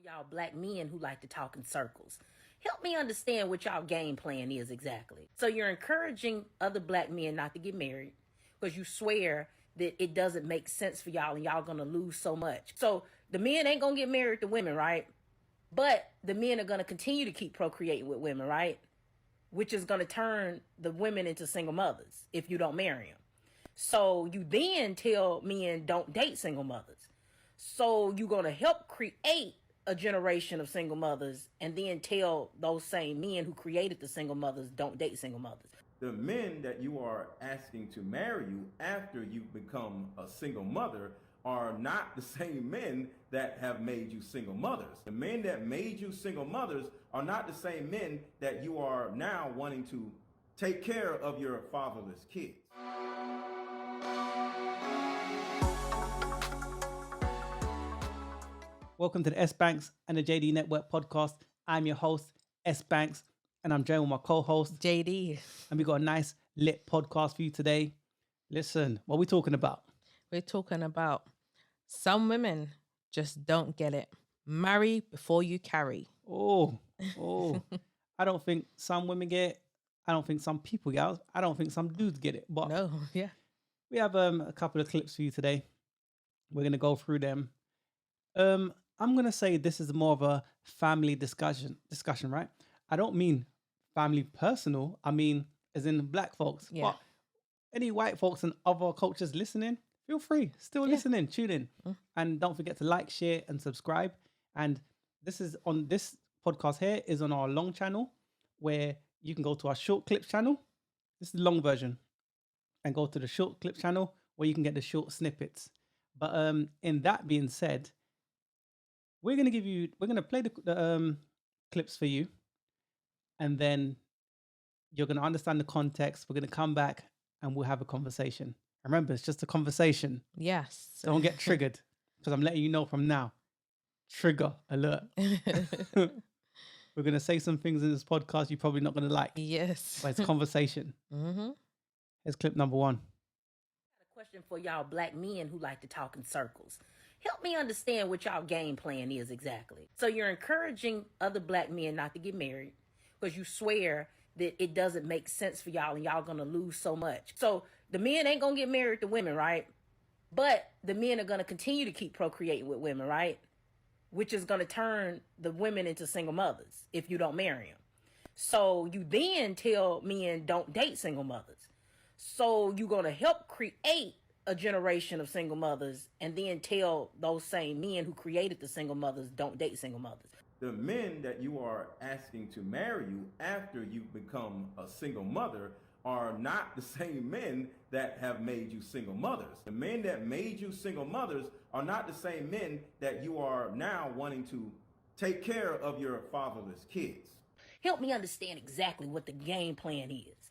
y'all black men who like to talk in circles. Help me understand what y'all game plan is exactly. So you're encouraging other black men not to get married because you swear that it doesn't make sense for y'all and y'all gonna lose so much. So the men ain't gonna get married to women, right? But the men are gonna continue to keep procreating with women, right? Which is gonna turn the women into single mothers if you don't marry them. So you then tell men don't date single mothers. So you're going to help create a generation of single mothers and then tell those same men who created the single mothers don't date single mothers. The men that you are asking to marry you after you become a single mother are not the same men that have made you single mothers. The men that made you single mothers are not the same men that you are now wanting to take care of your fatherless kids. Welcome to the S.Banks&JD Network podcast. I'm your host, S.Banks, and I'm joined with my co-host, JD. And we got a nice lit podcast for you today. Listen, what are we talking about? We're talking about some women just don't get it. Marry before you carry. Oh, I don't think some women get it. I don't think some people get it. I don't think some dudes get it. But No, yeah. we have a couple of clips for you today. We're going to go through them. I'm going to say this is more of a family discussion, right? I don't mean family personal. I mean, as in black folks. Yeah. But any white folks and other cultures listening, feel free. Still listening, tune in. And don't forget to like, share, and subscribe. And this podcast here is on our long channel where you can go to our short clips channel. This is the long version. And go to the short clips channel where you can get the short snippets. But in that being said, we're going to play the clips for you. And then you're going to understand the context. We're going to come back and we'll have a conversation. Remember, it's just a conversation. Yes. Don't get triggered because I'm letting you know from now. Trigger alert. We're going to say some things in this podcast you're probably not going to like. Yes. But it's conversation. Here's clip number 1. I got a question for y'all black men who like to talk in circles. Help me understand what y'all game plan is exactly. So you're encouraging other black men not to get married because you swear that it doesn't make sense for y'all and y'all gonna lose so much. So the men ain't gonna get married to women, right? But the men are gonna continue to keep procreating with women, right? Which is gonna turn the women into single mothers if you don't marry them. So you then tell men don't date single mothers. So you're gonna help create a generation of single mothers and then tell those same men who created the single mothers don't date single mothers. The men that you are asking to marry you after you become a single mother are not the same men that have made you single mothers. The men that made you single mothers are not the same men that you are now wanting to take care of your fatherless kids. Help me understand exactly what the game plan is.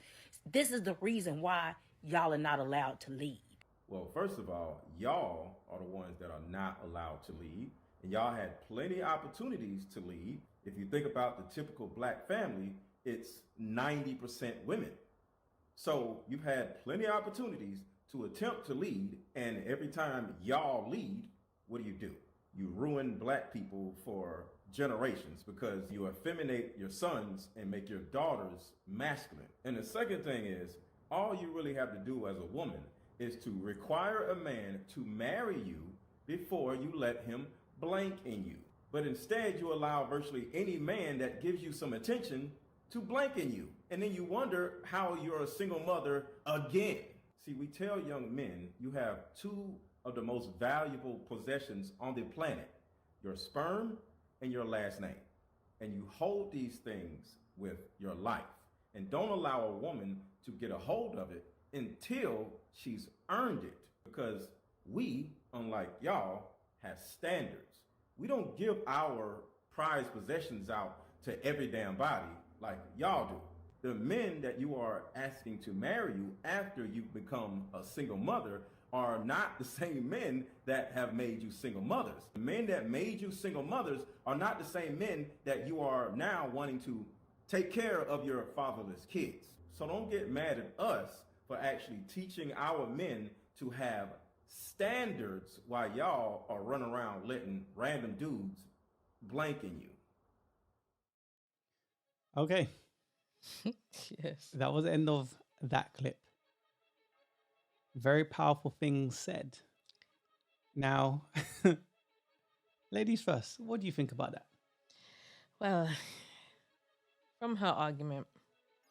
This is the reason why y'all are not allowed to lead. Well, first of all, y'all are the ones that are not allowed to lead. And y'all had plenty of opportunities to lead. If you think about the typical black family, it's 90% women. So you've had plenty of opportunities to attempt to lead. And every time y'all lead, what do? You ruin black people for generations because you effeminate your sons and make your daughters masculine. And the second thing is, all you really have to do as a woman is to require a man to marry you before you let him blank in you. But instead you allow virtually any man that gives you some attention to blank in you. And then you wonder how you're a single mother again. See, we tell young men you have 2 of the most valuable possessions on the planet, your sperm and your last name. And you hold these things with your life. And don't allow a woman to get a hold of it until she's earned it, because we, unlike y'all, have standards. We don't give our prized possessions out to every damn body like y'all do. The men that you are asking to marry you after you become a single mother are not the same men that have made you single mothers. The men that made you single mothers are not the same men that you are now wanting to take care of your fatherless kids. So don't get mad at us for actually teaching our men to have standards while y'all are running around letting random dudes blanking you. Okay, Yes. that was the end of that clip. Very powerful things said. Now, ladies first, what do you think about that? Well, from her argument,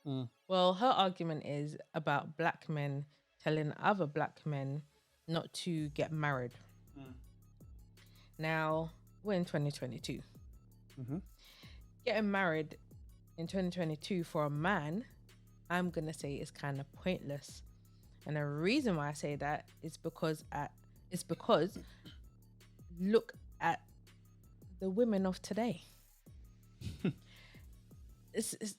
Mm. well, her argument is about black men telling other black men not to get married. Mm. Now, we're in 2022. Mhm. Getting married in 2022 for a man, I'm going to say is kind of pointless. And the reason why I say that is because look at the women of today.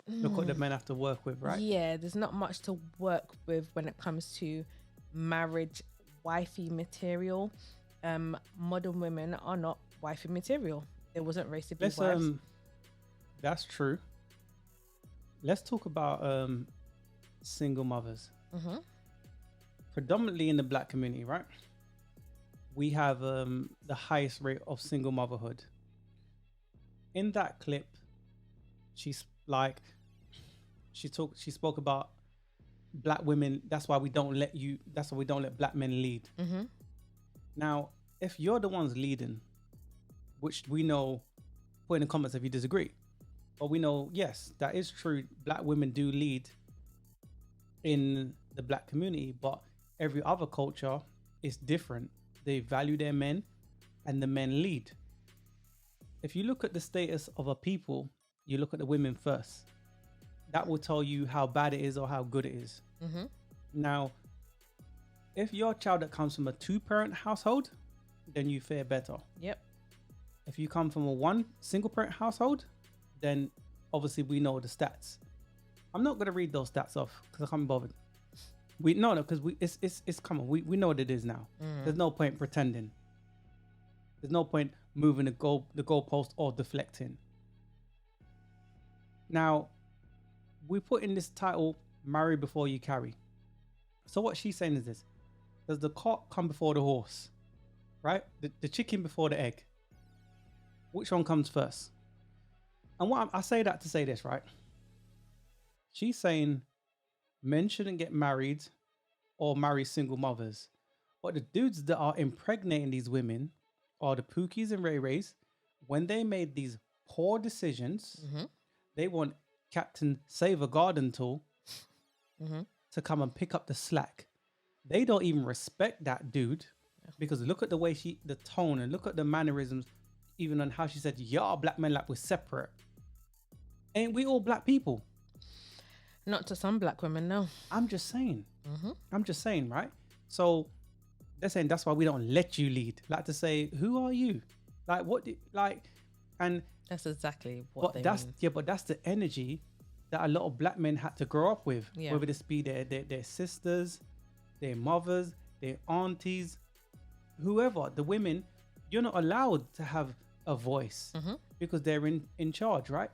Look what the men have to work with, right? Yeah, there's not much to work with when it comes to marriage, wifey material. Modern women are not wifey material. They wasn't raised to be wives. That's true. Let's talk about single mothers. Mm-hmm. Predominantly in the black community, right? We have the highest rate of single motherhood. In that clip, she spoke about black women. That's why we don't let black men lead. Mm-hmm. Now, if you're the ones leading, which we know, put in the comments if you disagree, but we know, yes, that is true. Black women do lead in the black community, but every other culture is different. They value their men and the men lead. If you look at the status of a people, you look at the women first. That will tell you how bad it is or how good it is. Mm-hmm. Now, if you're a child that comes from a 2-parent household, then you fare better. Yep. If you come from a 1 single parent household, then obviously we know the stats. I'm not gonna read those stats off because I can't be bothered. Because it's common. We know what it is now. There's no point pretending. There's no point moving the goalpost or deflecting. Now, we put in this title, "Marry Before You Carry." So what she's saying is this: does the cart come before the horse? Right? The chicken before the egg. Which one comes first? And I say that to say this, right? She's saying men shouldn't get married or marry single mothers. But the dudes that are impregnating these women are the Pookies and Ray Rays. When they made these poor decisions, they want Captain Save a Garden Tool to come and pick up the slack. They don't even respect that dude because look at the way the tone, and look at the mannerisms, even on how she said, "Yeah, black men like we're separate." Ain't we all black people? Not to some black women, no. I'm just saying. I'm just saying, right? So they're saying that's why we don't let you lead. Like to say, who are you? Like what? And that's exactly what they mean. Yeah, but that's the energy that a lot of black men had to grow up with. Yeah. Whether this be their sisters, their mothers, their aunties, whoever, the women, you're not allowed to have a voice because they're in charge, right?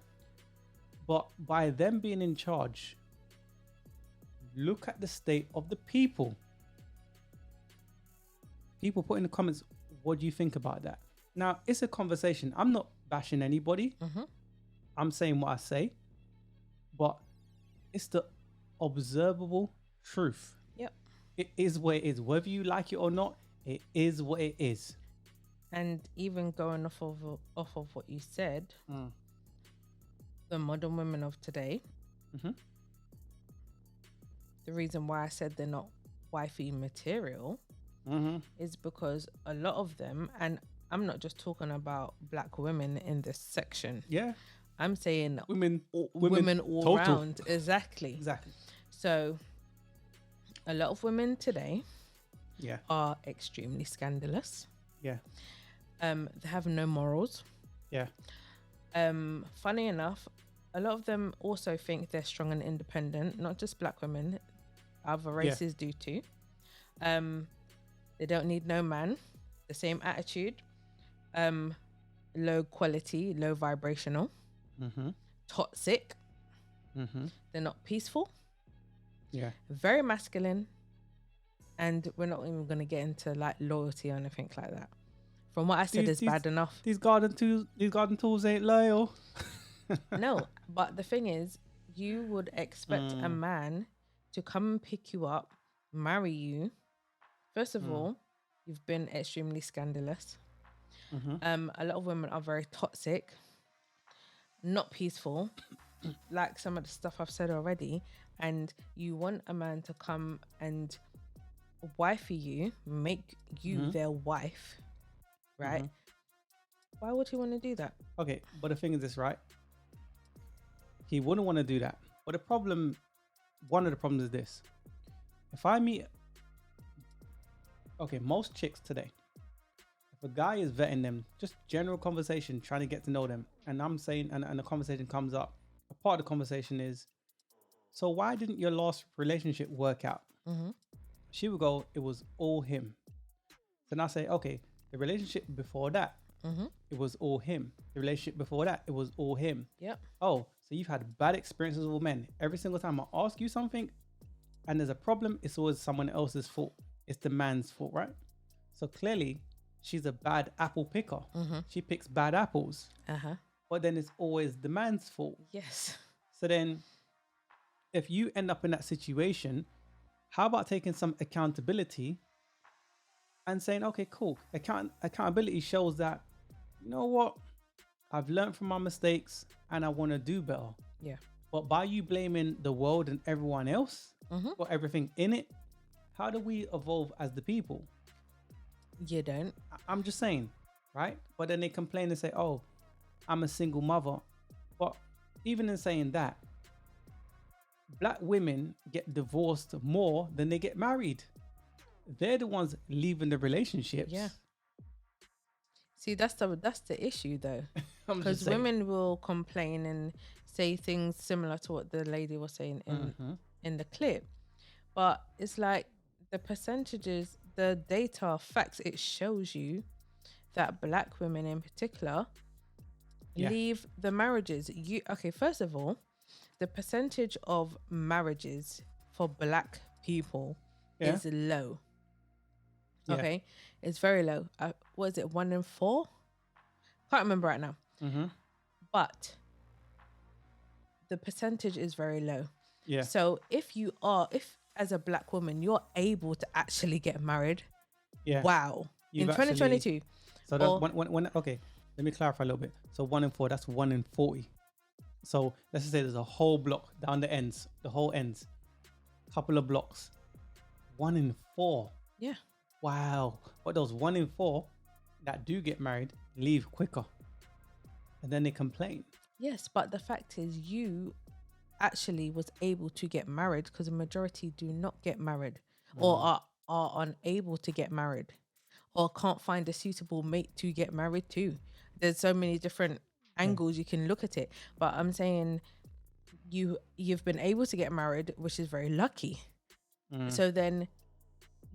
But by them being in charge, look at the state of the people. People put in the comments, what do you think about that? Now, it's a conversation. I'm not bashing anybody. I'm saying what I say. But it's the observable truth. Yep. It is what it is. Whether you like it or not, it is what it is. And even going off of what you said, the modern women of today, the reason why I said they're not wifey material is because a lot of them, and I'm not just talking about black women in this section. Yeah. I'm saying women all total. round. Exactly. Exactly. So a lot of women today Yeah. are extremely scandalous. Yeah. They have no morals. Yeah. Funny enough, a lot of them also think they're strong and independent, not just black women, other races do too. They don't need no man, the same attitude, low quality, low vibrational, toxic. They're not peaceful. Yeah. Very masculine. And we're not even going to get into like loyalty or anything like that. From what I said, is bad enough. These garden tools ain't loyal. No, but the thing is, you would expect a man to come and pick you up, marry you. First of all, you've been extremely scandalous. A lot of women are very toxic, not peaceful, like some of the stuff I've said already. And you want a man to come and wifey you, make you their wife, right? Why would he want to do that? Okay, but the thing is this, right? He wouldn't want to do that. But one of the problems is this. If I meet, most chicks today, if a guy is vetting them, just general conversation, trying to get to know them, and I'm saying, and the conversation comes up, a part of the conversation is, so why didn't your last relationship work out? She would go, it was all him. Then I say, okay, the relationship before that, it was all him. The relationship before that, it was all him. Yep. Oh, so you've had bad experiences with men. Every single time I ask you something and there's a problem, it's always someone else's fault. It's the man's fault, right? So clearly, she's a bad apple picker. She picks bad apples. But then it's always the man's fault. Yes. So then, if you end up in that situation, how about taking some accountability and saying, okay, cool. Accountability shows that, you know what? I've learned from my mistakes and I want to do better. Yeah. But by you blaming the world and everyone else or everything in it, how do we evolve as the people? You don't. I'm just saying, right? But then they complain and say, oh, I'm a single mother. But even in saying that, black women get divorced more than they get married. They're the ones leaving the relationships. Yeah. See, that's the issue though, I'm just because saying. women will complain and say things similar to what the lady was saying in the clip, but it's like the percentages, the data, facts, it shows you that black women in particular leave the marriages. First of all, the percentage of marriages for black people is low. Yeah. Okay, it's very low. What is it, 1 in 4? Can't remember right now. But the percentage is very low. Yeah. So if as a black woman you're able to actually get married, wow, You've in 2022. So that's one. Okay, let me clarify a little bit. So 1 in 4, that's 1 in 40. So let's just say there's a whole block down the ends, couple of blocks. 1 in 4. Yeah. Wow. But those 1 in 4 that do get married leave quicker. And then they complain. Yes, but the fact is you actually was able to get married, because the majority do not get married or are unable to get married or can't find a suitable mate to get married to. There's so many different angles you can look at it. But I'm saying you've been able to get married, which is very lucky. So then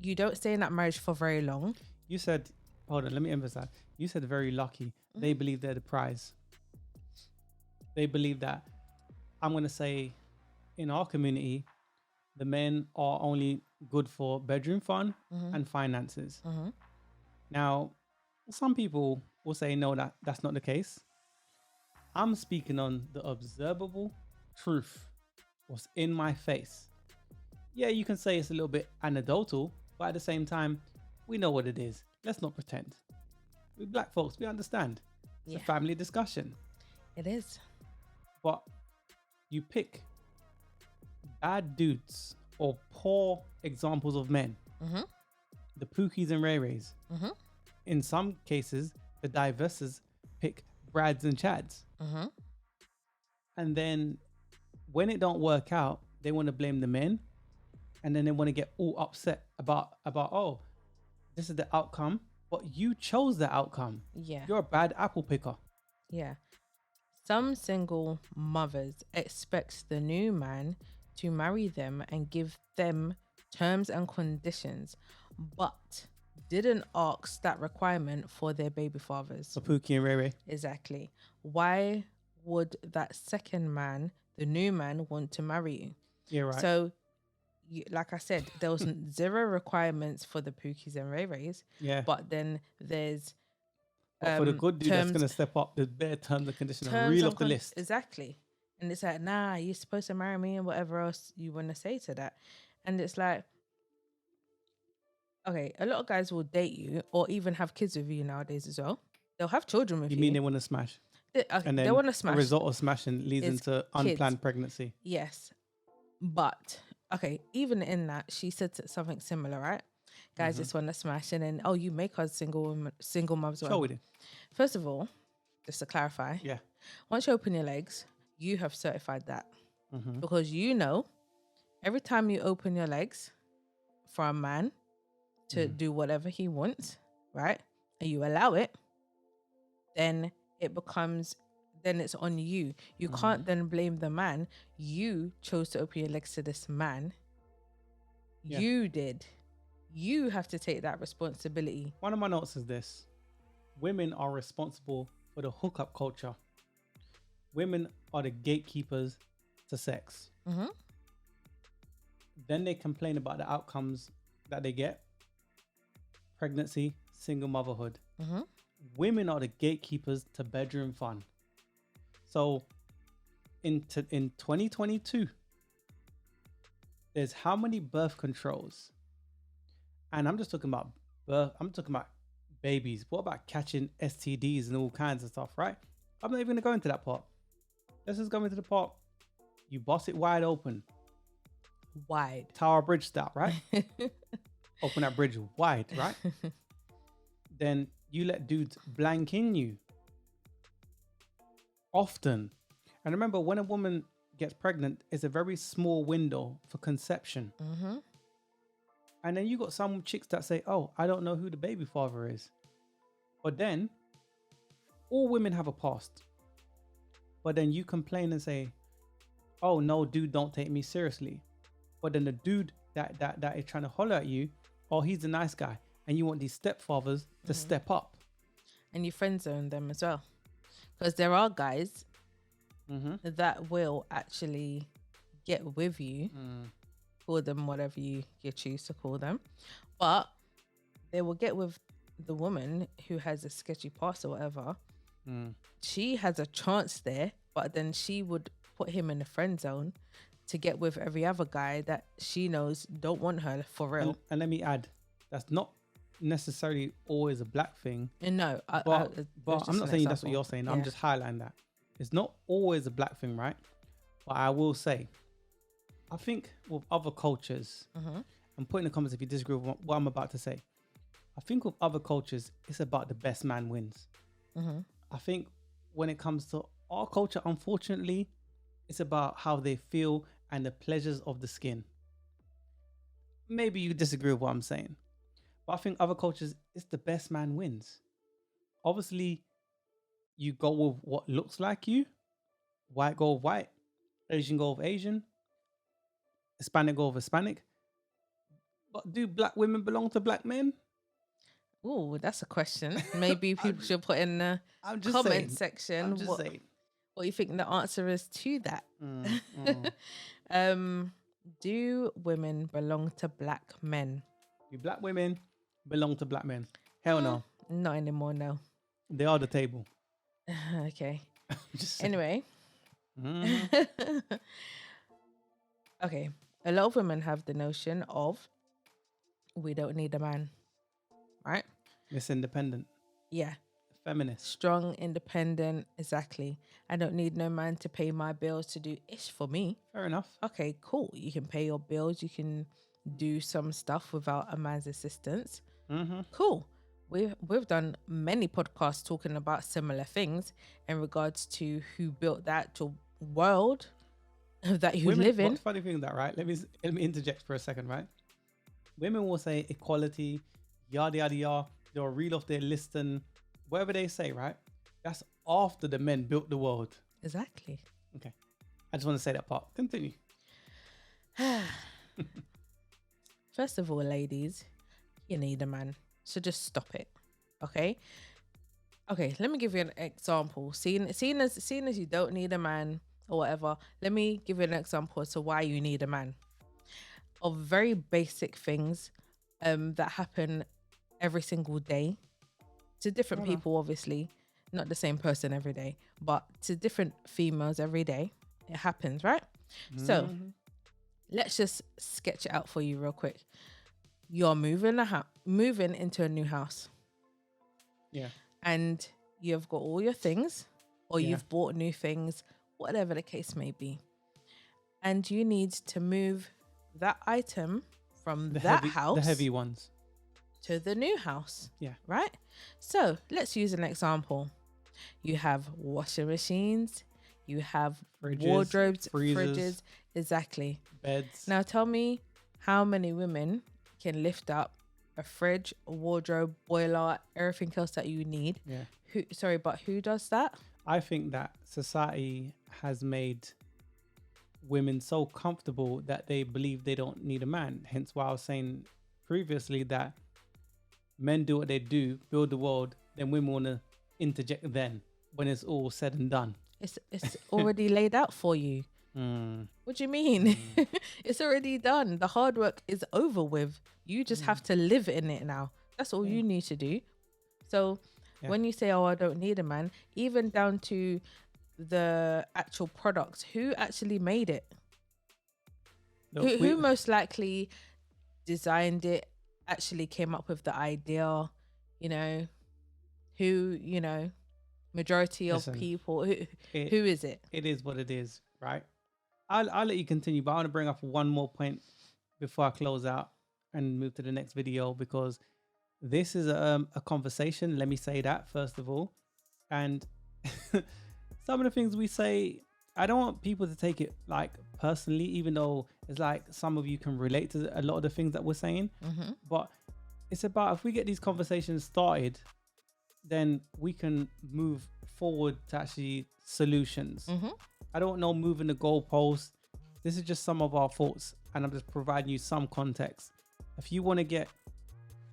you don't stay in that marriage for very long. You said, hold on, let me emphasize. You said very lucky. They believe they're the prize. They believe that, I'm going to say, in our community, the men are only good for bedroom fun and finances. Now, some people will say, no, that's not the case. I'm speaking on the observable truth, what's in my face. Yeah, you can say it's a little bit anecdotal, but at the same time, we know what it is. Let's not pretend. We black folks, we understand. It's a family discussion. It is. But you pick bad dudes or poor examples of men. The Pookies and Ray Rays. In some cases, the diverses pick Brads and Chads. And then when it don't work out, they want to blame the men. And then they want to get all upset about, oh, this is the outcome. But you chose the outcome. Yeah. You're a bad apple picker. Yeah. Some single mothers expect the new man to marry them and give them terms and conditions, but didn't ask that requirement for their baby fathers. So Pookie and Ray Ray. Exactly. Why would that second man, the new man, want to marry you? Yeah, right. So, like I said, there was 0 requirements for the Pookies and Ray Rays. Yeah. But then there's But for the good dude that's terms- going to step up, the better terms and conditions and terms reel and off the list. Exactly. And it's like, nah, you're supposed to marry me and whatever else you want to say to that. And it's like, okay, a lot of guys will date you or even have kids with you nowadays as well. They'll have children with You you. mean they want to smash? Okay, And they then want to a smash. result of smashing leads is into kids. unplanned pregnancy. Yes. But, okay, even in that, she said something similar, right? Guys just want to smash. And then, you make us single moms. Sure we do. First of all, just to clarify, Yeah. once you open your legs, you have certified that. Mm-hmm. Because you know, every time you open your legs for a man to do whatever he wants, right? And you allow it, then it's on you. You can't then blame the man. You chose to open your legs to this man. Yeah. You did. You have to take that responsibility. One of my notes is this: women are responsible for the hookup culture. Women are the gatekeepers to sex. Mm-hmm. Then they complain about the outcomes that they get: pregnancy, single motherhood. Mm-hmm. Women are the gatekeepers to bedroom fun. So in 2022, there's how many birth controls? And I'm just talking about birth. I'm talking about babies. What about catching STDs and all kinds of stuff, right? I'm not even going to go into that part. Let's just go into the part. You bust it wide open. Wide. Tower Bridge style, right? Open that bridge wide, right? Then you let dudes blank in you. Often. And remember, when a woman gets pregnant, it's a very small window for conception. Mm-hmm. And then you got some chicks that say, oh, I don't know who the baby father is. But then, all women have a past. But then you complain and say, oh, no, dude, don't take me seriously. But then the dude that is trying to holler at you, oh, he's a nice guy. And you want these stepfathers to step up. And you friend zone them as well. Because there are guys that will actually get with you. Call them whatever you choose to call them. But they will get with the woman who has a sketchy past or whatever. She has a chance there, but then she would put him in the friend zone to get with every other guy that she knows don't want her for real. And let me add, that's not necessarily always a black thing. And no, But I'm not saying that's what example. you're saying. Yeah. I'm just highlighting that. It's not always a black thing, right? But I will say, I think with other cultures, and put in the comments if you disagree with what I'm about to say. I think with other cultures, it's about the best man wins. I think when it comes to our culture, unfortunately, it's about how they feel and the pleasures of the skin. Maybe you disagree with what I'm saying, but I think other cultures, it's the best man wins. Obviously, you go with what looks like you. White go with white. Asian go with Asian. Hispanic go with Hispanic. But do black women belong to black men? Oh, that's a question. Maybe people should put in the I'm just comment saying. section I'm just what saying. you think the answer is to that. Do women belong to black men? Do black women belong to black men? Hell no. Not anymore, no. They are the table. Okay. Just saying. Anyway. Mhm. Okay. A lot of women have the notion of we don't need a man. Right? Miss Independent. Yeah. Feminist. Strong, independent. Exactly. I don't need no man to pay my bills to do ish for me. Fair enough. Okay, cool. You can pay your bills. You can do some stuff without a man's assistance. Cool. We've done many podcasts talking about similar things in regards to who built that to world that you live in. What's funny thing is that, right? Let me interject for a second, right? Women will say equality, yada yada yada. They'll reel off their list and whatever they say, right? That's after the men built the world. Exactly. Okay. I just want to say that part. Continue. First of all, ladies, you need a man. So just stop it. Okay? Okay, let me give you an example. Seeing as you don't need a man or whatever, let me give you an example as to why you need a man. Of very basic things that happen every single day to different people, obviously, not the same person every day, but to different females every day, it happens, right? So let's just sketch it out for you real quick. You're moving into a new house. Yeah. And you've got all your things, or you've bought new things, whatever the case may be. And you need to move that item from house, the heavy ones, to the new house. Yeah. Right? So let's use an example. You have washing machines, you have Fridges, wardrobes, freezers, fridges, exactly. beds. Now tell me how many women can lift up a fridge, a wardrobe, boiler, everything else that you need. Yeah. Who does that? I think that society has made women so comfortable that they believe they don't need a man. Hence why I was saying previously that men do what they do, build the world, then women want to interject then when it's all said and done. It's already laid out for you. What do you mean? It's already done. The hard work is over with. You just have to live in it now. That's all you need to do. So when you say, oh, I don't need a man, even down to the actual product, who actually made it? Look, Who most likely designed it, actually came up with the idea, majority of people, who is it? It is what it is, right? I'll let you continue, but I want to bring up one more point before I close out and move to the next video, because this is a conversation. Let me say that first of all. And some of the things we say, I don't want people to take it like personally, even though it's like some of you can relate to a lot of the things that we're saying. But it's about, if we get these conversations started, then we can move forward to actually solutions. I don't know moving the goalposts. This is just some of our thoughts, and I'm just providing you some context. If you want to get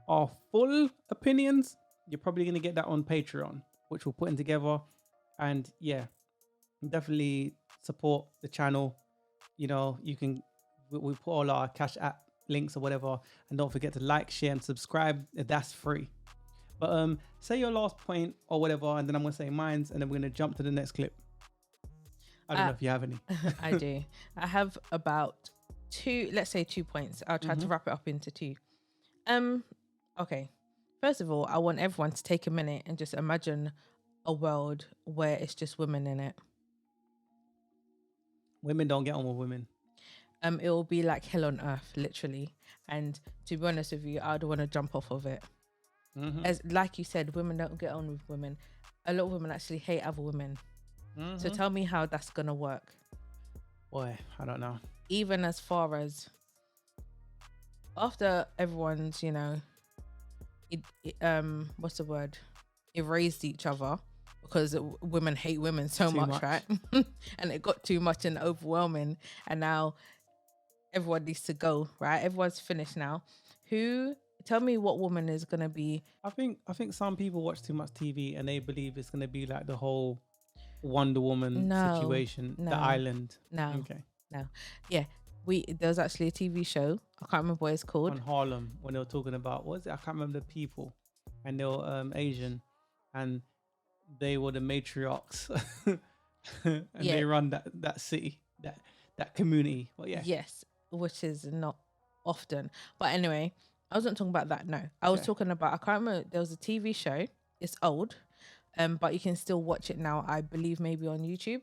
our full opinions, you're probably going to get that on Patreon, which we're putting together. And yeah, definitely support the channel. You can, we put all our Cash App links or whatever, and don't forget to like, share, and subscribe. That's free. But say your last point or whatever, and then I'm gonna say mine's, and then we're gonna jump to the next clip. I don't know if you have any. I do. I have about 2 points. I'll try to wrap it up into 2. Okay. First of all, I want everyone to take a minute and just imagine a world where it's just women in it. Women don't get on with women. It will be like hell on earth, literally. And to be honest with you, I'd want to jump off of it. As like you said, women don't get on with women. A lot of women actually hate other women. So tell me how that's gonna work. Boy, I don't know. Even as far as after everyone's, what's the word? Erased each other because women hate women so much, right? And it got too much and overwhelming, and now everyone needs to go, right? Everyone's finished now. Tell me what woman is gonna be? I think some people watch too much TV and they believe it's gonna be like the whole Wonder Woman situation, the island. Okay. No. Yeah. There's actually a TV show. I can't remember what it's called. On Harlem, when they were talking about, what was it? I can't remember the people, and they were Asian, and they were the matriarchs, and they run that city, that community. But yeah. Yes, which is not often. But anyway, I wasn't talking about that. No, I was talking about, I can't remember. There was a TV show. It's old, but you can still watch it now. I believe maybe on YouTube,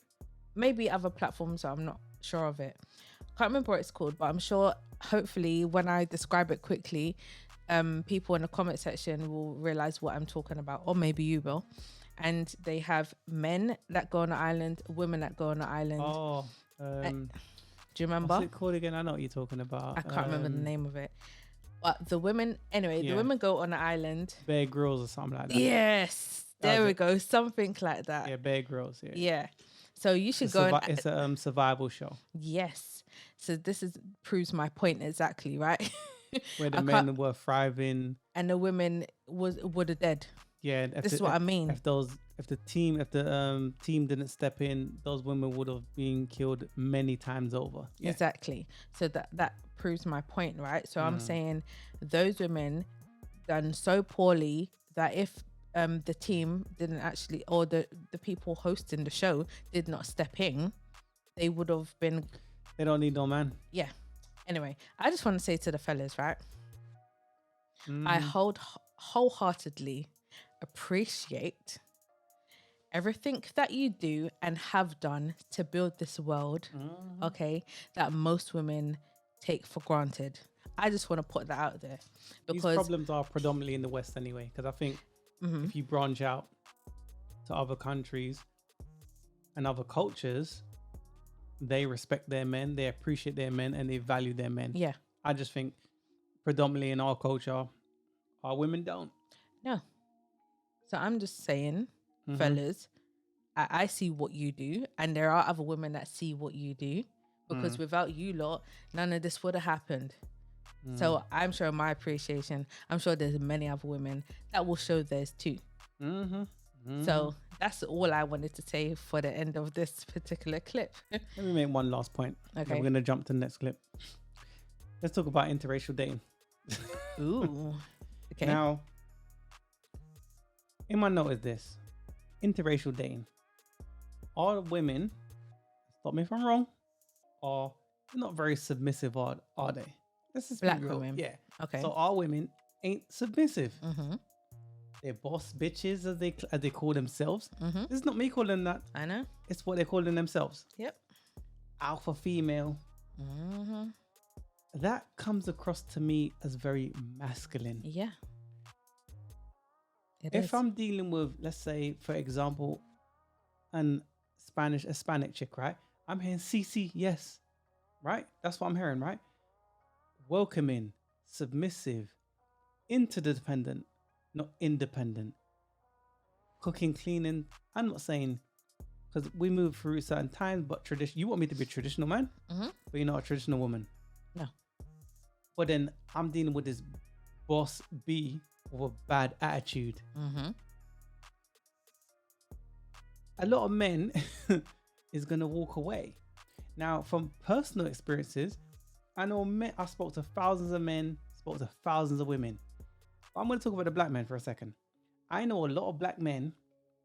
maybe other platforms. So I'm not sure of it. Can't remember what it's called, but I'm sure hopefully when I describe it quickly, people in the comment section will realize what I'm talking about, or maybe you will. And they have men that go on the island, women that go on the island. Oh, do you remember? What's it called again? I know what you're talking about. I can't remember the name of it. But the women, the women go on the island. Bear Grylls or something like that. Yes, there we go. Something like that. Yeah, Bear Grylls. Yeah. Yeah. So you should go. It's a survival show. Yes. So this proves my point exactly, right? Where the men were thriving and the women were dead. Yeah, this is what I mean. If the team didn't step in, those women would have been killed many times over. Yeah. Exactly. So that proves my point, right? So I'm saying those women done so poorly that if the team didn't actually, or the people hosting the show did not step in, they would have been. They don't need no man. Yeah. Anyway, I just want to say to the fellas, right? I wholeheartedly appreciate everything that you do and have done to build this world, okay, that most women take for granted. I just want to put that out there, These because problems are predominantly in the West anyway, because I think if you branch out to other countries and other cultures, they respect their men, they appreciate their men, and they value their men. yeah, I just think predominantly in our culture, our women don't. no. So I'm just saying, fellas, I see what you do, and there are other women that see what you do, because without you lot, none of this would have happened. So I'm showing my appreciation. I'm sure there's many other women that will show theirs too. So that's all I wanted to say for the end of this particular clip. Let me make one last point. Okay. Then we're going to jump to the next clip. Let's talk about interracial dating. Ooh. Okay. Now, in my note is this. Interracial dating. All women, stop me if I'm wrong, are not very submissive, are they? This is Black women. Yeah. Okay. So all women ain't submissive. They're boss bitches, as they call themselves. This is not me calling them that. I know. It's what they're calling themselves. Yep. Alpha female. That comes across to me as very masculine. Yeah. If I'm dealing with, let's say, for example, a Hispanic chick, right? I'm hearing CC, yes, right? That's what I'm hearing, right? Welcoming, submissive, interdependent, not independent. Cooking, cleaning. I'm not saying, because we move through certain times, but tradition. You want me to be a traditional man, but you're not a traditional woman. No. But then I'm dealing with this boss B with a bad attitude. A lot of men is gonna walk away. Now, from personal experiences, I know men. I spoke to thousands of men, spoke to thousands of women. But I'm gonna talk about the black men for a second. I know a lot of black men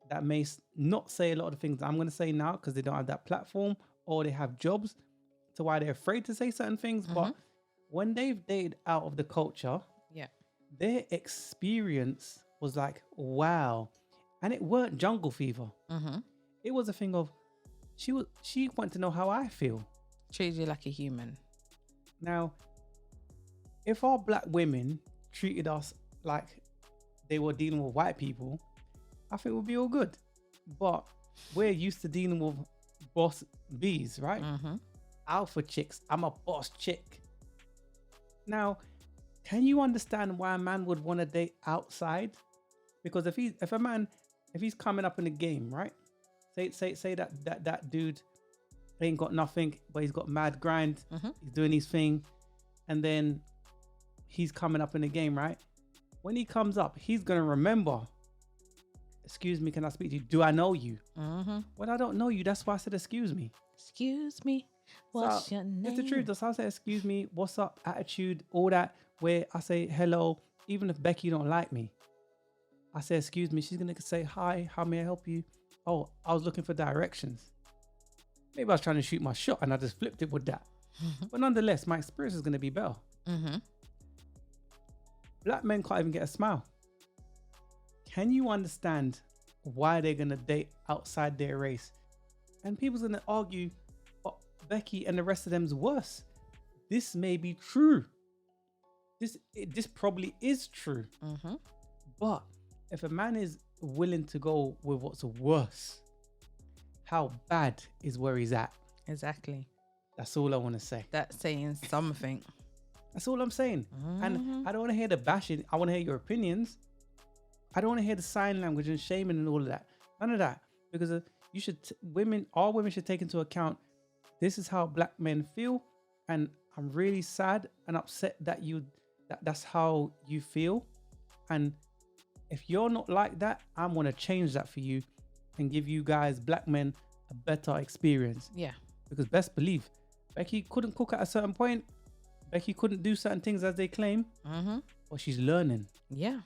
that may not say a lot of the things I'm gonna say now because they don't have that platform or they have jobs to why they're afraid to say certain things. But when they've dated out of the culture, their experience was like, wow. And it weren't jungle fever. It was a thing of she wanted to know how I feel. Treat you like a human. Now, if our black women treated us like they were dealing with white people, I think we'll be all good. But we're used to dealing with boss Bs, right? Alpha chicks. I'm a boss chick. Now, can you understand why a man would want to date outside? Because if he's coming up in the game, right? Say that dude ain't got nothing, but he's got mad grind. He's doing his thing, and then he's coming up in the game, right? When he comes up, he's gonna remember. Excuse me, can I speak to you? Do I know you? Well, I don't know you. That's why I said excuse me. Excuse me. What's your name? It's the truth. That's how I say excuse me. What's up? Attitude, all that. Where I say hello, even if Becky don't like me, I say excuse me. She's gonna say hi. How may I help you? Oh, I was looking for directions. Maybe I was trying to shoot my shot and I just flipped it with that. But nonetheless, my experience is gonna be better. Black men can't even get a smile. Can you understand why they're gonna date outside their race? And people's gonna argue, but Becky and the rest of them's worse. This may be true. This probably is true. But if a man is willing to go with what's worse, how bad is where he's at? Exactly. That's all I want to say. That's saying something. That's all I'm saying. And I don't want to hear the bashing. I want to hear your opinions. I don't want to hear the sign language and shaming and all of that. None of that. Because all women should take into account, this is how black men feel. And I'm really sad and upset that that's how you feel. And if you're not like that, I'm going to change that for you and give you guys, black men, a better experience. Yeah. Because best believe, Becky couldn't cook at a certain point. Becky couldn't do certain things as they claim. But she's learning. Yeah.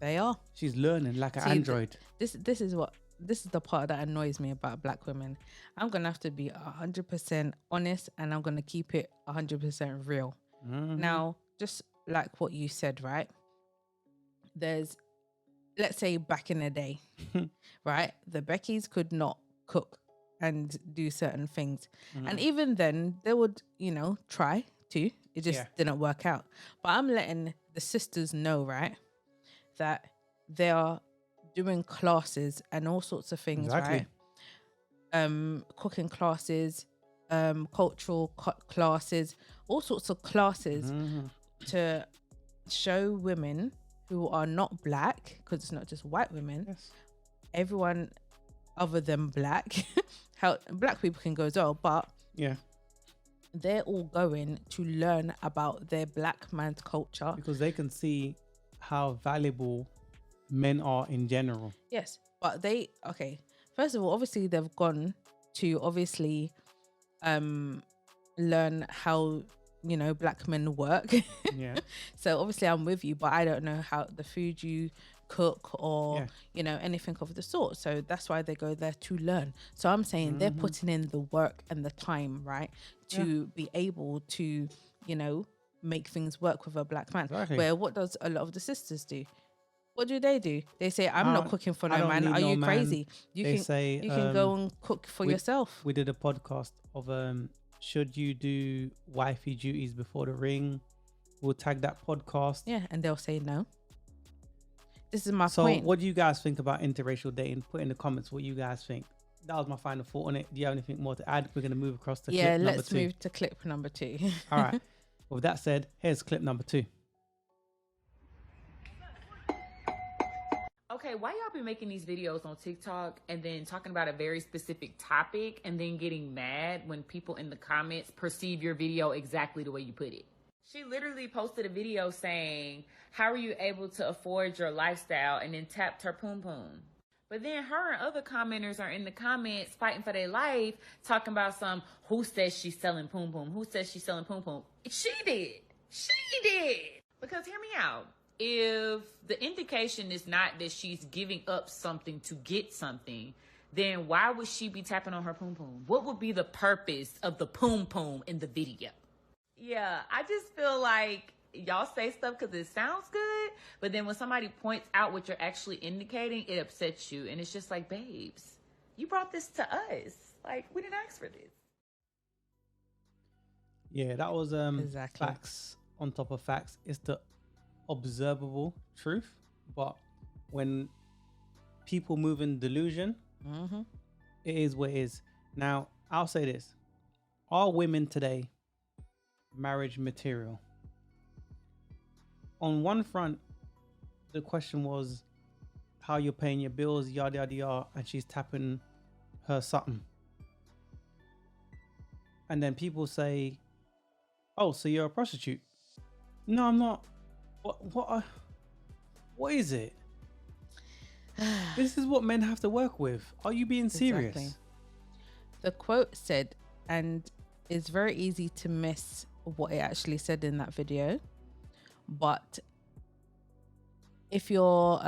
They are. She's learning like an See, android. This is the part that annoys me about black women. I'm gonna have to be 100% honest, and I'm gonna keep it 100% real. Now, just like what you said, right? Let's say back in the day, right? The Beckys could not cook and do certain things, and even then, they would, try to. It just didn't work out. But I'm letting the sisters know, right, that they are doing classes and all sorts of things, right? Cooking classes, cultural classes, all sorts of classes to show women who are not black, because it's not just white women, everyone other than black, how black people can go as well, but they're all going to learn about their black man's culture, because they can see how valuable men are in general. Yes, but first of all, obviously they've gone to learn how black men work. So obviously I'm with you, but I don't know how the food you cook or anything of the sort. So that's why they go there to learn. So I'm saying they're putting in the work and the time, right, to be able to make things work with a black man. Where what does a lot of the sisters do? What do? They say, I'm not cooking for no man. Are you crazy? You can go and cook for yourself. We did a podcast of should you do wifey duties before the ring? We'll tag that podcast. Yeah, and they'll say no. This is my point. So what do you guys think about interracial dating? Put in the comments what you guys think. That was my final thought on it. Do you have anything more to add? We're going to move across to clip number 2. Yeah, let's move to clip number 2. All right. With that said, here's clip number 2. Okay, why y'all be making these videos on TikTok and then talking about a very specific topic and then getting mad when people in the comments perceive your video exactly the way you put it? She literally posted a video saying, how are you able to afford your lifestyle, and then tapped her poom poom. But then her and other commenters are in the comments fighting for their life, talking about who says she's selling poom poom? Who says she's selling poom poom? She did. Because hear me out. If the indication is not that she's giving up something to get something, then why would she be tapping on her poom poom? What would be the purpose of the poom poom in the video? Yeah, I just feel like y'all say stuff because it sounds good, but then when somebody points out what you're actually indicating, it upsets you. And it's just like, babes, you brought this to us. Like, we didn't ask for this. Yeah, that was Exactly. facts on top of facts. It's the observable truth, but when people move in delusion, it is what it is. Now, I'll say this. Are women today marriage material? On one front, the question was how you're paying your bills, yada yada yada, and she's tapping her something. And then people say, oh, so you're a prostitute? No, I'm not. What is it? This is what men have to work with. Are you being serious? Exactly. The quote said, and it's very easy to miss what it actually said in that video, but if you're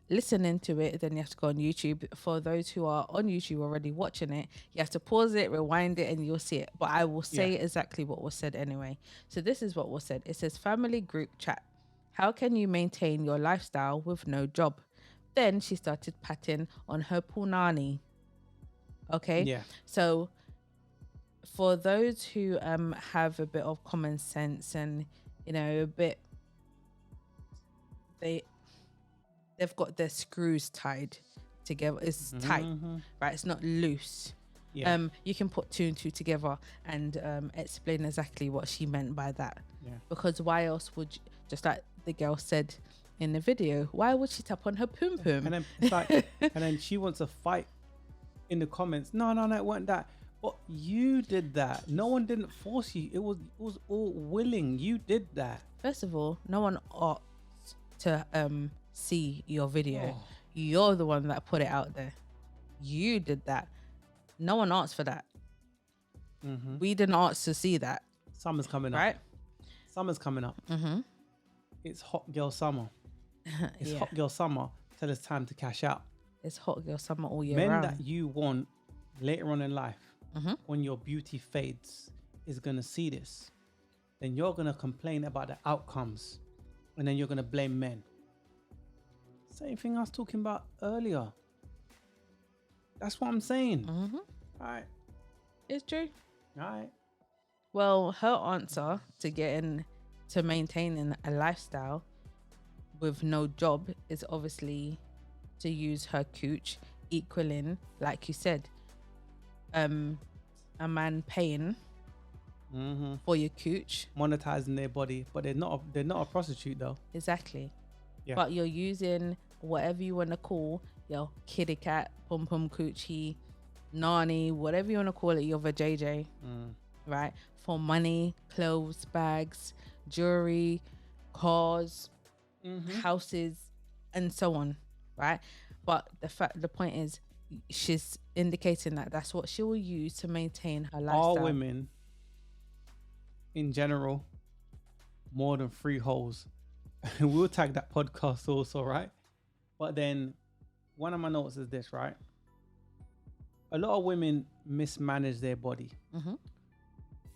listening to it, then you have to go on YouTube. For those who are on YouTube already watching it, you have to pause it, rewind it, and you'll see it. But I will say exactly what was said anyway. So this is what was said. It says, family group chat. How can you maintain your lifestyle with no job? Then she started patting on her punani. Okay? Yeah. So for those who have a bit of common sense and, a bit, they've got their screws tied together. It's tight, right? It's not loose. Yeah. You can put 2 and 2 together and explain exactly what she meant by that. Yeah. Because why else would you, just like the girl said in the video, why would she tap on her poom poom? And then it's like, and then she wants to fight in the comments. No, it wasn't that. But you did that. No one didn't force you. It was all willing. You did that. First of all, no one ought to see your video. You're the one that put it out there. You did that. No one asked for that. We didn't ask to see that. Summer's coming up. Right? Summer's coming up. It's hot girl summer. It's Yeah. hot girl summer till it's time to cash out. It's hot girl summer all year Men round. that you want later on in life, Mhm. when your beauty fades, is gonna see this. Then you're gonna complain about the outcomes, and then you're gonna blame men. Same thing I was talking about earlier. That's what I'm saying. Mhm. All right, It's true. all right. Well, her answer to maintaining a lifestyle with no job is obviously to use her cooch, equaling, like you said, a man paying for your cooch. Monetizing their body, but they're not a prostitute though. Exactly. Yeah. But you're using whatever you want to call your kitty cat, pum pum coochie, nani, whatever you want to call it, your vajayjay, right? For money, clothes, bags, jewelry, cars, houses, and so on, right? But the point is, she's indicating that that's what she will use to maintain her lifestyle. All women, in general, more than 3 holes. We'll tag that podcast also, right? But then one of my notes is this, right? A lot of women mismanage their body.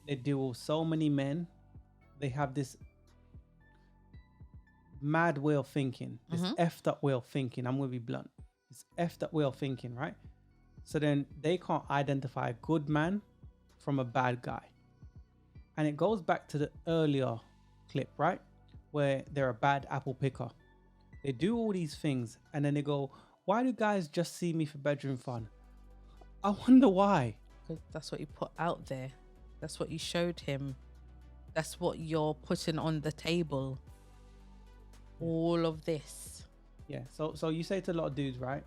They deal with so many men. They have this mad way of thinking, this effed up way of thinking. I'm going to be blunt. This effed up way of thinking, right? So then they can't identify a good man from a bad guy. And it goes back to the earlier clip, right? Where they're a bad apple picker. They do all these things and then they go, why do guys just see me for bedroom fun? I wonder why. Because that's what you put out there. That's what you showed him. That's what you're putting on the table. All of this. Yeah. So you say to a lot of dudes, right?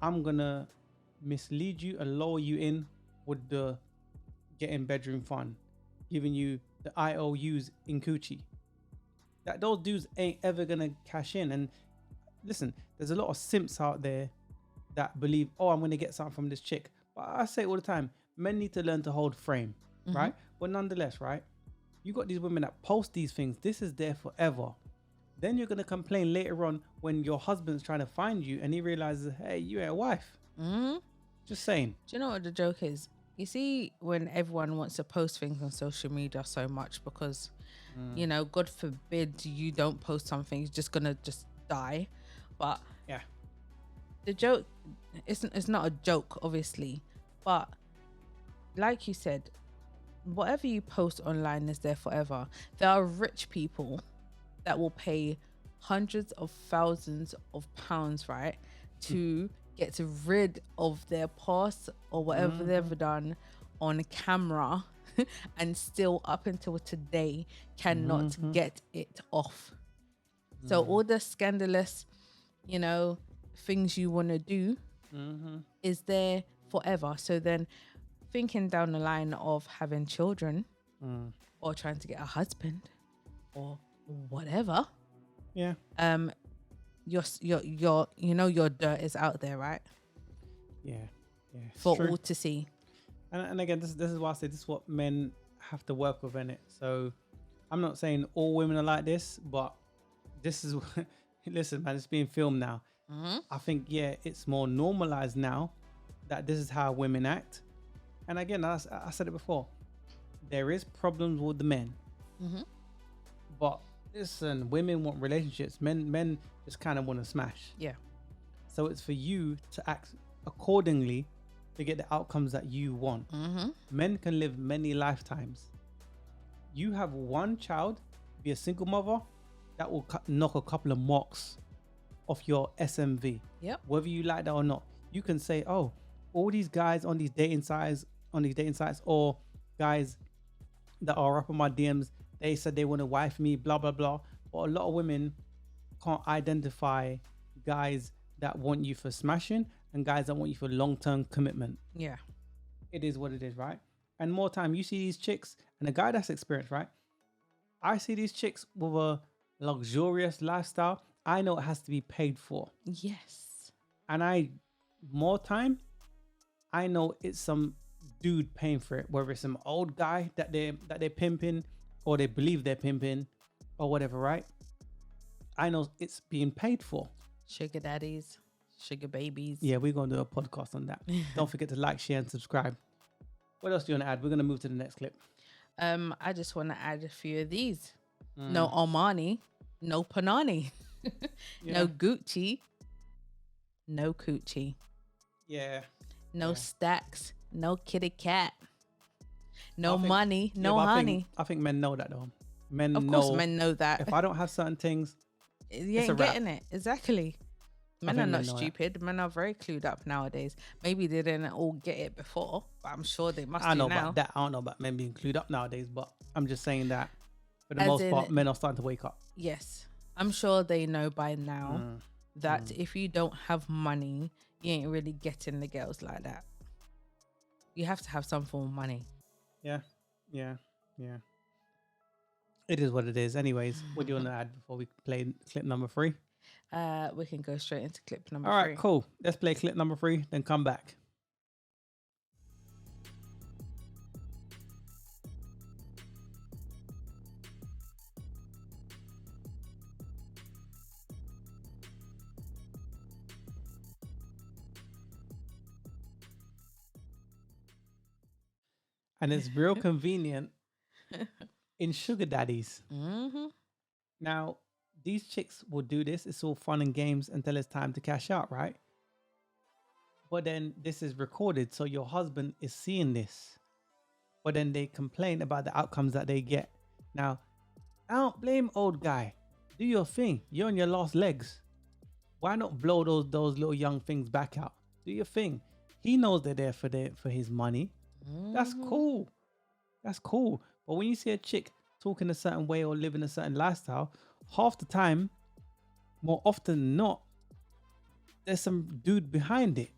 I'm gonna mislead you and lower you in with the getting bedroom fun, giving you the IOUs in coochie. That those dudes ain't ever gonna cash in. And listen, there's a lot of simps out there that believe, oh, I'm gonna get something from this chick. But I say it all the time, men need to learn to hold frame, right? But nonetheless, right? You got these women that post these things. This is there forever. Then you're gonna complain later on when your husband's trying to find you and he realizes, hey, you ain't a wife. Just saying. Do you know what the joke is? You see, when everyone wants to post things on social media so much because, you know, God forbid you don't post something, you're just gonna just die. But yeah, the joke, it's not a joke, obviously. But like you said, whatever you post online is there forever. There are rich people that will pay hundreds of thousands of pounds, right, to get rid of their past or whatever they've done on camera and still up until today cannot get it off. So all the scandalous, you know, things you want to do is there forever. So then thinking down the line of having children or trying to get a husband or whatever, yeah, your dirt is out there, right? Yeah, it's For true. all to see. And again, this is why I say this is what men have to work with in it. So I'm not saying all women are like this, but this is listen, man, it's being filmed now. I think it's more normalized now that this is how women act. And again, I said it before, there is problems with the men, but listen, women want relationships. Men just kind of want to smash. Yeah. So it's for you to act accordingly to get the outcomes that you want. Men can live many lifetimes. You have one child, be a single mother, that will knock a couple of marks off your SMV. Yep. Whether you like that or not, you can say, oh, all these guys on these dating sites, or guys that are up on my DMs, they said they want to wife me, blah blah blah. But a lot of women can't identify guys that want you for smashing and guys that want you for long-term commitment. Yeah. It is what it is, right? And more time, you see these chicks, and a guy that's experienced, right? I see these chicks with a luxurious lifestyle. I know it has to be paid for. Yes. And more time, I know it's some dude paying for it, whether it's some old guy that they're pimping or they believe they're pimping or whatever, right? I know it's being paid for. Sugar daddies, sugar babies. Yeah, we're going to do a podcast on that. Don't forget to like, share, and subscribe. What else do you want to add? We're going to move to the next clip. I just want to add a few of these. No Armani, no Panani, no Gucci, no coochie, Yeah. no stacks, no kitty cat, no I think- money, yeah, no but honey. I think men know that though. Men Of know. course, men know that. If I don't have certain things, You it's a ain't wrap. getting it. Exactly. Men are think not men know that. stupid. Men are very clued up nowadays. Maybe they didn't all get it before, but I'm sure they must I do know now. about that. I don't know about men being clued up nowadays, but I'm just saying that for the As most in- part, men are starting to wake up. Yes. I'm sure they know by now that if you don't have money, you ain't really getting the girls like that. You have to have some form of money. Yeah. It is what it is. Anyways, what do you want to add before we play clip number 3? We can go straight into clip number All 3. right, cool. Let's play clip number 3, then come back. And it's real convenient in sugar daddies. Mm-hmm. Now, these chicks will do this. It's all fun and games until it's time to cash out, right? But then this is recorded, so your husband is seeing this. But then they complain about the outcomes that they get. Now, I don't blame old guy. Do your thing. You're on your last legs. Why not blow those little young things back out? Do your thing. He knows they're there for his money. That's cool. That's cool. But when you see a chick talking a certain way or living a certain lifestyle, half the time, more often than not, there's some dude behind it.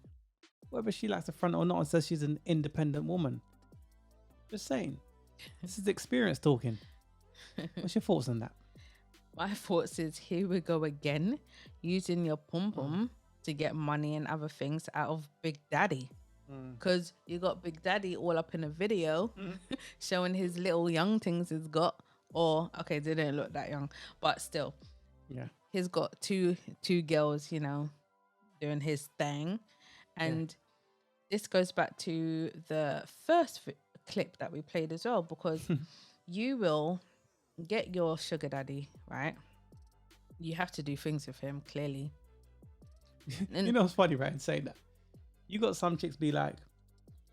Whether she likes the front or not and says she's an independent woman. Just saying. This is experience talking. What's your thoughts on that? My thoughts is here we go again, using your pum pum to get money and other things out of Big Daddy. Because you got Big Daddy all up in a video showing his little young things he's got. Or, okay, they didn't look that young, but still. Yeah. He's got two girls, you know, doing his thing. And this goes back to the first clip that we played as well, because you will get your sugar daddy, right? You have to do things with him, clearly. You know, it's funny, right? In saying that, you got some chicks be like,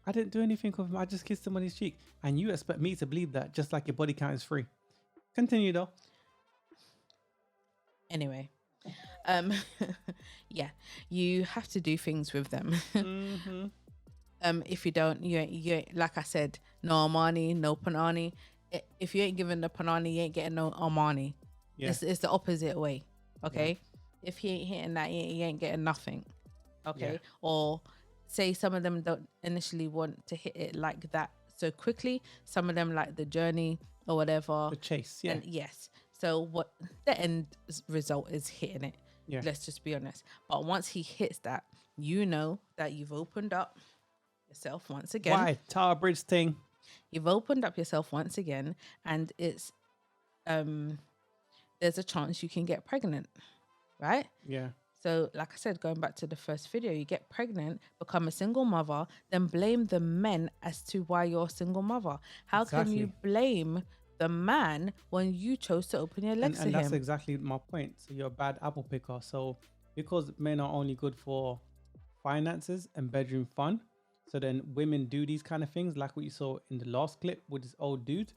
I didn't do anything with him. I just kissed him on his cheek. And you expect me to believe that just like your body count is free. Continue though. Anyway, yeah, you have to do things with them. If you don't, you ain't, like I said, no Armani, no Panani. If you ain't giving the Panani, you ain't getting no Armani. Yeah. It's the opposite way. Okay. If he ain't hitting that, you ain't getting nothing. Okay. Yeah. Or say some of them don't initially want to hit it like that so quickly. Some of them like the journey or whatever. The chase, yeah. And yes. So what the end result is hitting it. Yeah. Let's just be honest. But once he hits that, you know that you've opened up yourself once again. Why? Tower Bridge thing. You've opened up yourself once again, and it's there's a chance you can get pregnant, right? Yeah. So, like I said, going back to the first video, you get pregnant, become a single mother, then blame the men as to why you're a single mother. How can you blame the man when you chose to open your legs to and that's him? exactly my point. So you're a bad apple picker. So because men are only good for finances and bedroom fun, so then women do these kind of things, like what you saw in the last clip with this old dude,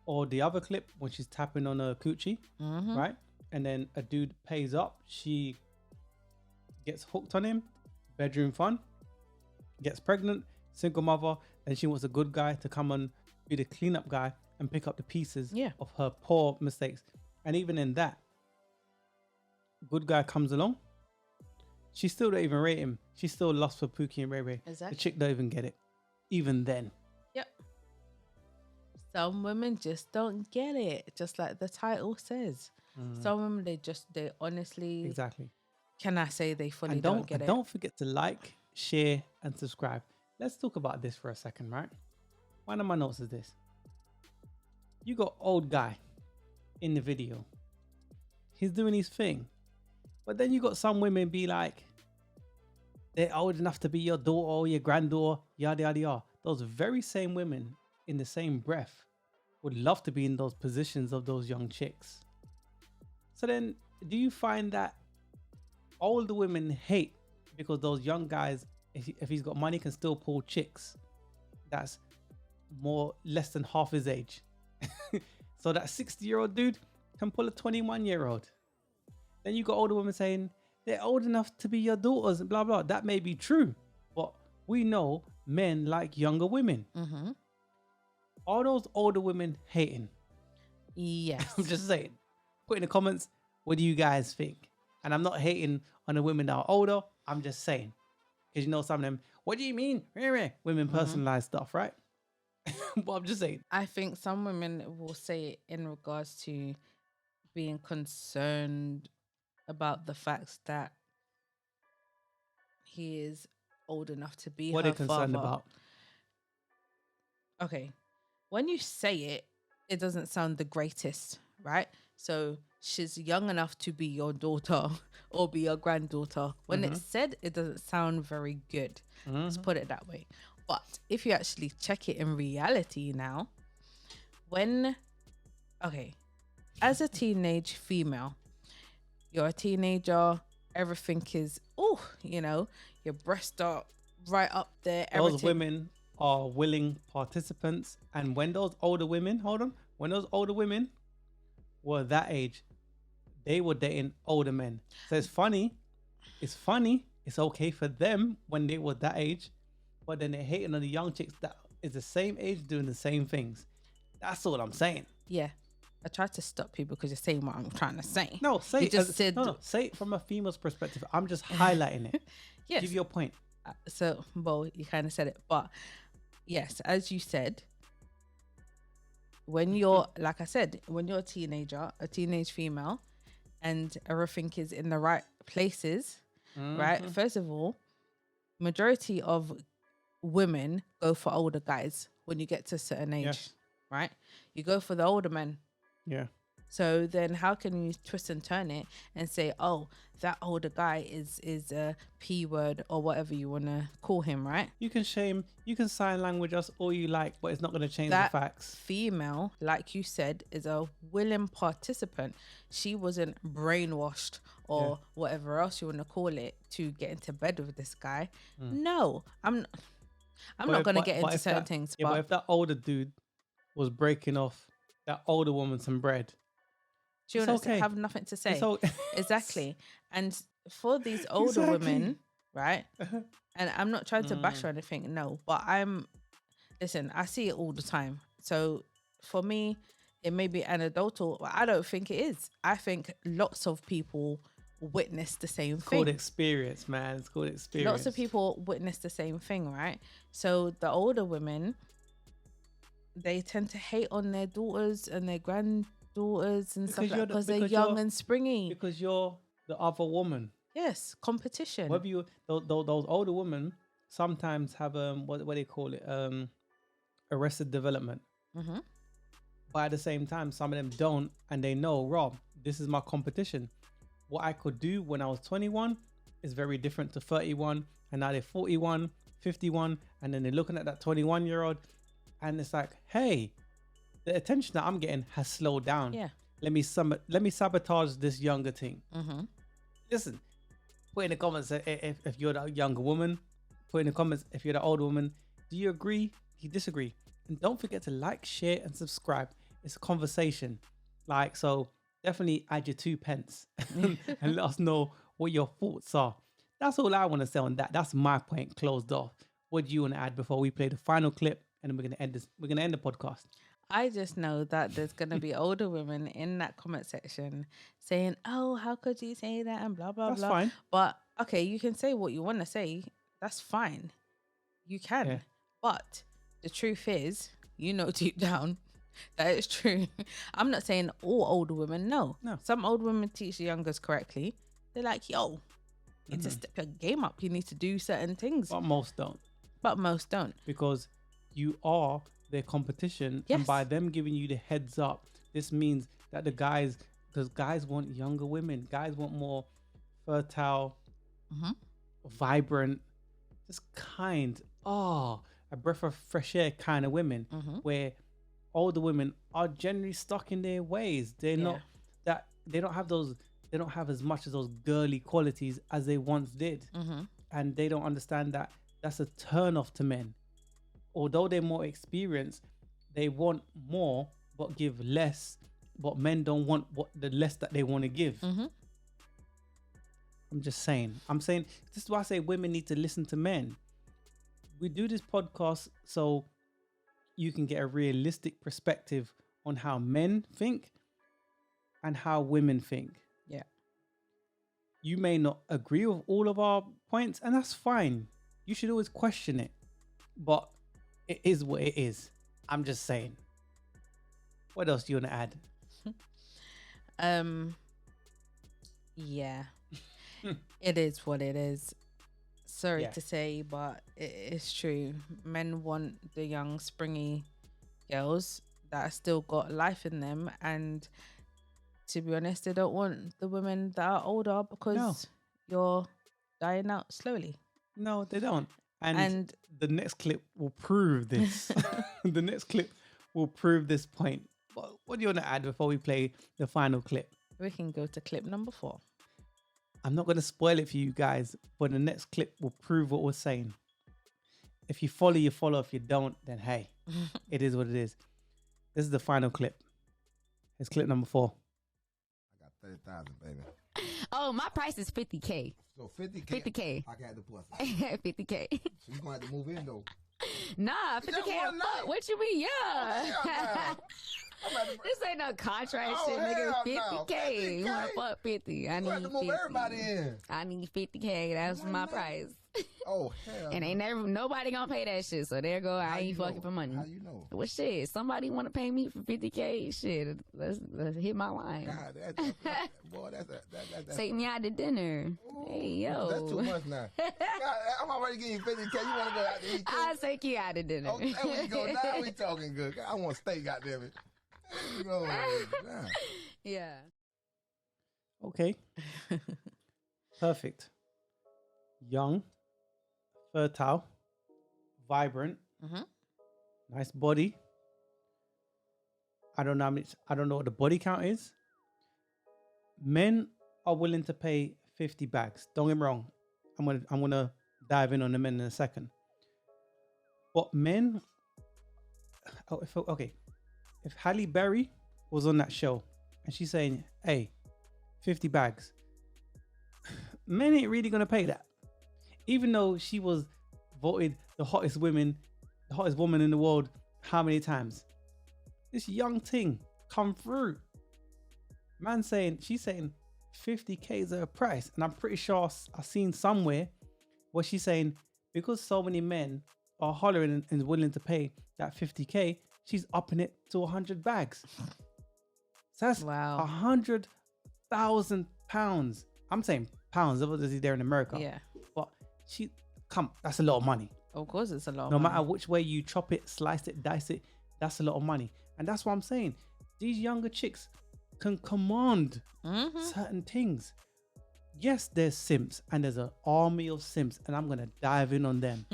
or the other clip when she's tapping on a coochie, right? And then a dude pays up, she gets hooked on him, bedroom fun, gets pregnant, single mother, then she wants a good guy to come and be the cleanup guy and pick up the pieces of her poor mistakes. And even in that, good guy comes along, she still don't even rate him. She's still lost for Pookie and Ray Ray. Exactly. The chick don't even get it. Even then. Yep. Some women just don't get it, just like the title says. Some women, they honestly, Exactly. can I say they fully And don't get it? Don't forget to like, share, and subscribe. Let's talk about this for a second, right? One of my notes is this. You got old guy in the video. He's doing his thing. But then you got some women be like, they're old enough to be your daughter or your granddaughter, yada, yada, yada. Those very same women in the same breath would love to be in those positions of those young chicks. So then, do you find that older women hate because those young guys, if he's got money, can still pull chicks that's less than half his age? So that 60-year-old dude can pull a 21-year-old. Then you got older women saying they're old enough to be your daughters and blah blah. That may be true, but we know men like younger women. Mm-hmm. Are those older women hating? Yes. I'm just saying. Put in the comments, what do you guys think? And I'm not hating on the women that are older. I'm just saying, because you know some of them. What do you mean? Women personalize stuff, right? But I'm just saying. I think some women will say it in regards to being concerned about the fact that he is old enough to be What her are they concerned father. about? Okay, when you say it, it doesn't sound the greatest, right? So she's young enough to be your daughter or be your granddaughter. When it's said, it doesn't sound very good. Let's put it that way. But if you actually check it in reality now, as a teenage female, you're a teenager, everything is, your breasts are right up there. Those women are willing participants. And when those older women, when those older women were that age, they were dating older men. So it's funny. It's okay for them when they were that age, but then they're hating on the young chicks that is the same age doing the same things. That's all I'm saying. Yeah. I tried to stop you because you're saying what I'm trying to say. No, say you it. just said say it from a female's perspective. I'm just highlighting it. Yes. Give your point. You kind of said it, but yes, as you said, when you're, like I said, when you're a teenager, a teenage female, and everything is in the right places, right? First of all, majority of women go for older guys when you get to a certain age, right? You go for the older men. Yeah. So then how can you twist and turn it and say, oh, that older guy is a P word or whatever you want to call him, right? You can sign language us all you like, but it's not going to change That the facts. Female, like you said, is a willing participant. She wasn't brainwashed or whatever else you want to call it to get into bed with this guy. No, I'm not going to get into certain things. Yeah, but if that older dude was breaking off that older woman some bread, she wouldn't have nothing to say. Exactly. And for these older women, right? And I'm not trying to bash or anything, no, but listen, I see it all the time. So for me, it may be anecdotal, but I don't think it is. I think lots of people witness the same thing. It's called experience, man. It's called experience. Lots of people witness the same thing, right? So the older women, they tend to hate on their daughters and their granddaughters and stuff like that because they're young and springy. Because you're the other woman. Yes, competition. Whether you those older women sometimes have what they call it arrested development. But at the same time, some of them don't, and they know, Rob, this is my competition. What I could do when I was 21 is very different to 31, and now they're 41, 51, and then they're looking at that 21-year-old, and it's like, hey, the attention that I'm getting has slowed down. Yeah. Let me sabotage this younger thing. Listen, put in the comments if you're the younger woman. Put in the comments if you're the older woman. Do you agree? Do you disagree? And don't forget to like, share, and subscribe. It's a conversation. So definitely add your 2 pence and let us know what your thoughts are. That's all I want to say on that. That's my point closed off. What do you want to add before we play the final clip? And then we're going to end the podcast. I just know that there's going to be older women in that comment section saying, oh, how could you say that? And blah, blah, That's blah. fine. But okay, you can say what you want to say. That's fine. You can. Yeah. But the truth is, deep down, that is true. I'm not saying all older women. No. Some old women teach the youngers correctly. They're like, yo, you need to step your game up. You need to do certain things. But most don't. Because you are their competition. Yes. And by them giving you the heads up, this means that the guys because guys want younger women. Guys want more fertile, vibrant, just kind. Oh, a breath of fresh air kind of women. Where older women are generally stuck in their ways. They're not that. They don't have those. They don't have as much of those girly qualities as they once did, and they don't understand that that's a turn off to men. Although they're more experienced, they want more but give less. But men don't want what the less that they want to give. I'm just saying. I'm saying this is why I say women need to listen to men. We do this podcast so you can get a realistic perspective on how men think and how women think. Yeah. You may not agree with all of our points, and that's fine. You should always question it. But it is what it is. I'm just saying. What else do you want to add? Yeah. It is what it is. Sorry Yeah. to say, but it's true. Men want the young, springy girls that still got life in them, and to be honest, they don't want the women that are older because you're dying out slowly. No, they don't. And And the next clip will prove this. The next clip will prove this point. What do you want to add before we play the final clip? we can go to clip number 4. I'm not going to spoil it for you guys, but the next clip will prove what we're saying. If you follow, you follow. If you don't, then hey, it is what it is. This is the final clip. It's clip number 4. I got 30,000, baby. Oh, my price is $50K. So 50K. 50K. I got the pussy. 50K. So you gonna have to move in though. Nah, 50K. Just one night. Fuck, what you mean? Yeah. Hell nah. This ain't no contract Oh, shit, nigga. hell no. 50K. You want 50K? fuck 50? I You need have to move 50. everybody in. I need 50K. That's One my night. price. Oh hell. And no. ain't never nobody gonna pay that shit. So there go. How I you ain't know? fucking for money. How you know? Well, shit. Somebody want to pay me for 50K? Shit. Let's hit my line. God, boy, that's Take me out to dinner. Ooh, Hey, yo. That's too much now. God, I'm already getting 50K. You wanna go out to eat too? I'll take you out to dinner. Oh, there we go. Now we talking good. I want steak, goddammit. There you go. Nah. Yeah. Okay. Perfect. Young, fertile, vibrant, nice body. I don't know what the body count is. Men are willing to pay 50 bags. Don't get me wrong. I'm gonna dive in on the men in a second. But men, if Halle Berry was on that show and she's saying, hey, 50 bags, men ain't really gonna pay that. Even though she was voted the hottest woman in the world how many times? This young thing come through. She's saying 50K is her price. And I'm pretty sure I've seen somewhere where she's saying because so many men are hollering and willing to pay that 50K, she's upping it to 100 bags. So that's Wow. 100,000 pounds. I'm saying pounds, obviously they're in America. Yeah. But that's a lot of money. Of course, it's a lot. No of matter money. which way you chop it, slice it, dice it, that's a lot of money. And that's what I'm saying. These younger chicks can command certain things. Yes, there's simps and there's an army of simps, and I'm going to dive in on them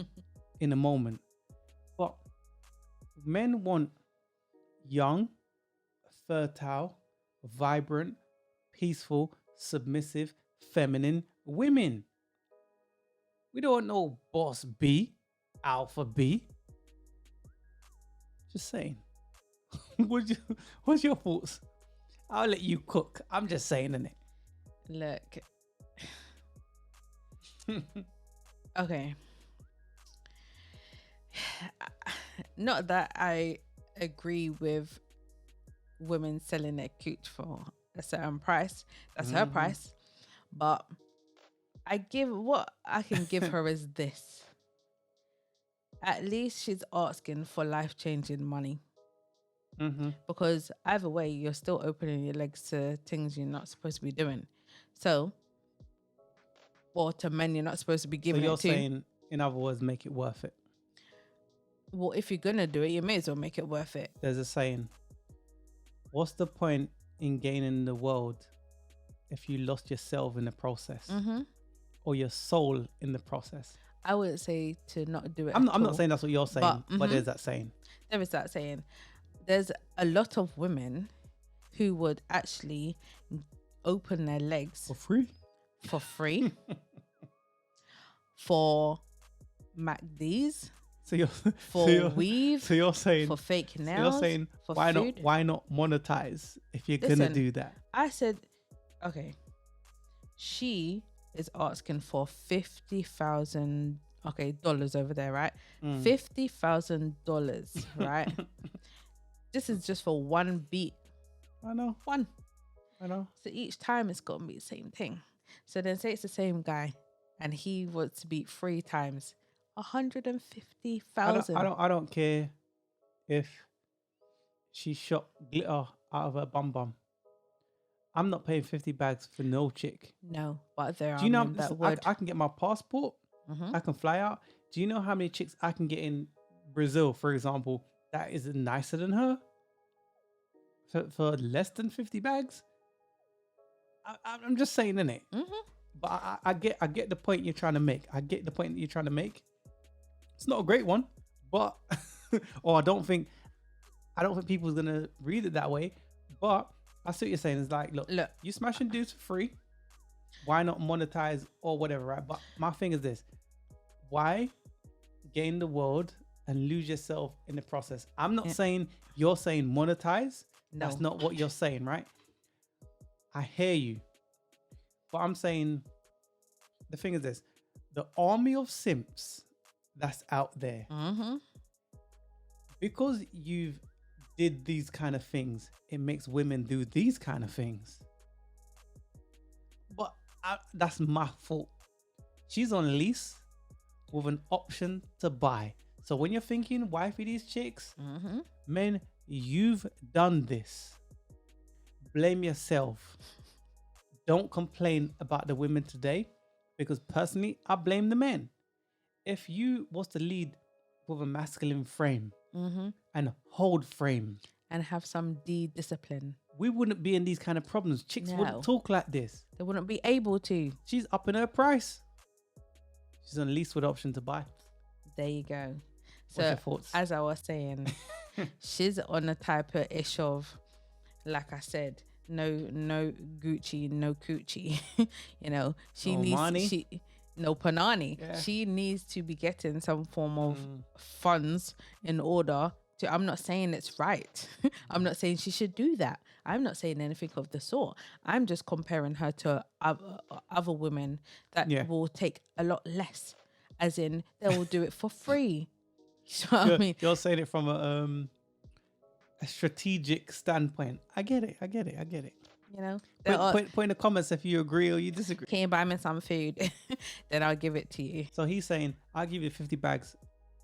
in a moment. But men want young, fertile, vibrant, peaceful, submissive, feminine women. We don't know boss B, alpha B. Just saying. What's your thoughts? I'll let you cook. I'm just saying, innit? Look. Okay. Not that I agree with women selling their cooch for a certain price. That's her price. But what I can give her is this. At least she's asking for life-changing money. Because either way, you're still opening your legs to things you're not supposed to be doing. So, or to men you're not supposed to be So giving you're it to. saying, in other words, make it worth it. Well, if you're gonna do it, you may as well make it worth it. There's a saying. What's the point in gaining the world if you lost yourself in the process or your soul in the process? I would say to not do it. I'm at not all. saying that's what you're saying, but mhm. there's that saying. There is that saying. There's a lot of women who would actually open their legs For free? for free for MacD's, So you're for so you're, weave, so you're saying for fake so nails. you're saying for why food. not monetize if you're gonna Listen, do that? I said, okay, she is asking for $50,000 dollars over there, right? $50,000, right? This is just for one beat. I know. I know. So each time it's got to be the same thing. So then say it's the same guy and he wants to beat 3 times. 150,000. I don't care if she shot glitter out of her bum. I'm not paying 50 bags for no chick. No, but there Do are you know men that listen, would. I can get my passport. Mhm. I can fly out. Do you know how many chicks I can get in Brazil, for example, that is nicer than her for less than 50 bags? I'm just saying, innit? But I get the point you're trying to make. I get the point that you're trying to make. It's not a great one, but or I don't think people's gonna read it that way. But I see what you're saying. It's like, look, you smashing dudes for free. Why not monetize or whatever, right? But my thing is this: why gain the world and lose yourself in the process? I'm not saying you're saying monetize. No. That's not what you're saying, right? I hear you, but I'm saying the thing is this: the army of simps that's out there, because you've did these kind of things, it makes women do these kind of things. But that's my fault. She's on lease with an option to buy. So when you're thinking, wifey these chicks, men, you've done this. Blame yourself. Don't complain about the women today, because personally, I blame the men. If you was to lead with a masculine frame and hold frame and have some discipline, we wouldn't be in these kind of problems. Chicks wouldn't talk like this. They wouldn't be able to. She's upping her price. She's on lease with option to buy. There you go. What's your So thoughts? as I was saying, she's on a type of ish of, like I said, no Gucci, no coochie. You know, she No needs money? no panani. Yeah. She needs to be getting some form of funds in order to. I'm not saying it's right. I'm not saying she should do that. I'm not saying anything of the sort. I'm just comparing her to other women that will take a lot less, as in they will do it for free. You know what I mean? You're saying it from a strategic standpoint. I get it. You know, Put in the comments if you agree or you disagree. can you buy me some food? Then I'll give it to you. So he's saying, I'll give you 50 bags.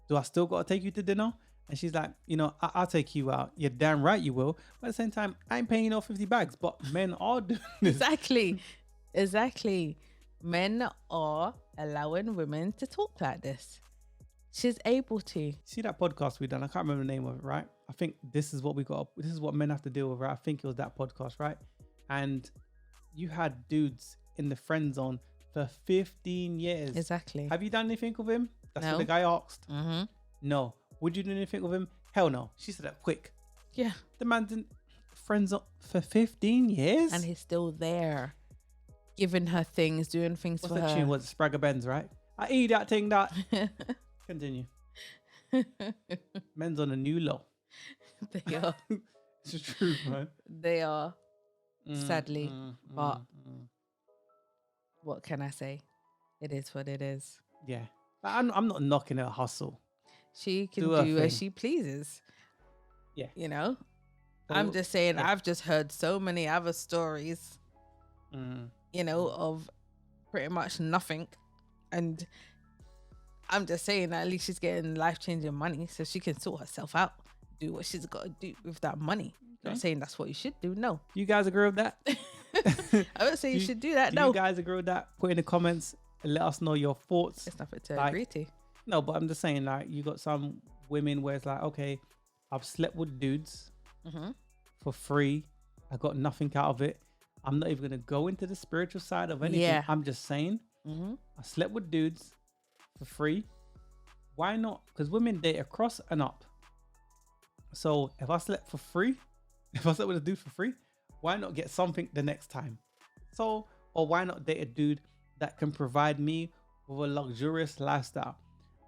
Do I still got to take you to dinner? And she's like, you know, I'll take you out. You're damn right you will. But at the same time, I ain't paying you no 50 bags. But men are doing this. Exactly. Men are allowing women to talk like this. She's able to. See that podcast we done? I can't remember the name of it, right? I think this is what we got. This is what men have to deal with, right? I think it was that podcast, right? And you had dudes in the friend zone for 15 years. Exactly. Have you done anything with him? That's No. what the guy asked. No. Would you do anything with him? Hell no. She said that quick. Yeah. The man didn't friends up for 15 years. And he's still there, giving her things, doing things What's for that her. tune? Was it Spragga Benz, right? I eat that thing that. Continue. Men's on a new low. They are. It's the truth, man. They are. Sadly. But what can I say? It is what it is. Yeah. I'm not knocking her hustle. She can Do her do as thing. she pleases. Yeah. You know? Well, I'm just saying, yeah. I've just heard so many other stories, you know, of pretty much nothing. And I'm just saying that at least she's getting life-changing money so she can sort herself out, do what she's got to do with that money. I'm not saying that's what you should do. No. You guys agree with that? I would say you should do that. Do No. you guys agree with that? Put in the comments and let us know your thoughts. It's nothing to Like, agree to. No, but I'm just saying, like, you got some women where it's like, okay, I've slept with dudes for free I got nothing out of it. I'm not even going to go into the spiritual side of anything. Yeah. I'm just saying, I slept with dudes for free. Why not? Because women date across and up. So if I slept for free, if I slept with a dude for free, why not get something the next time? So, or why not date a dude that can provide me with a luxurious lifestyle?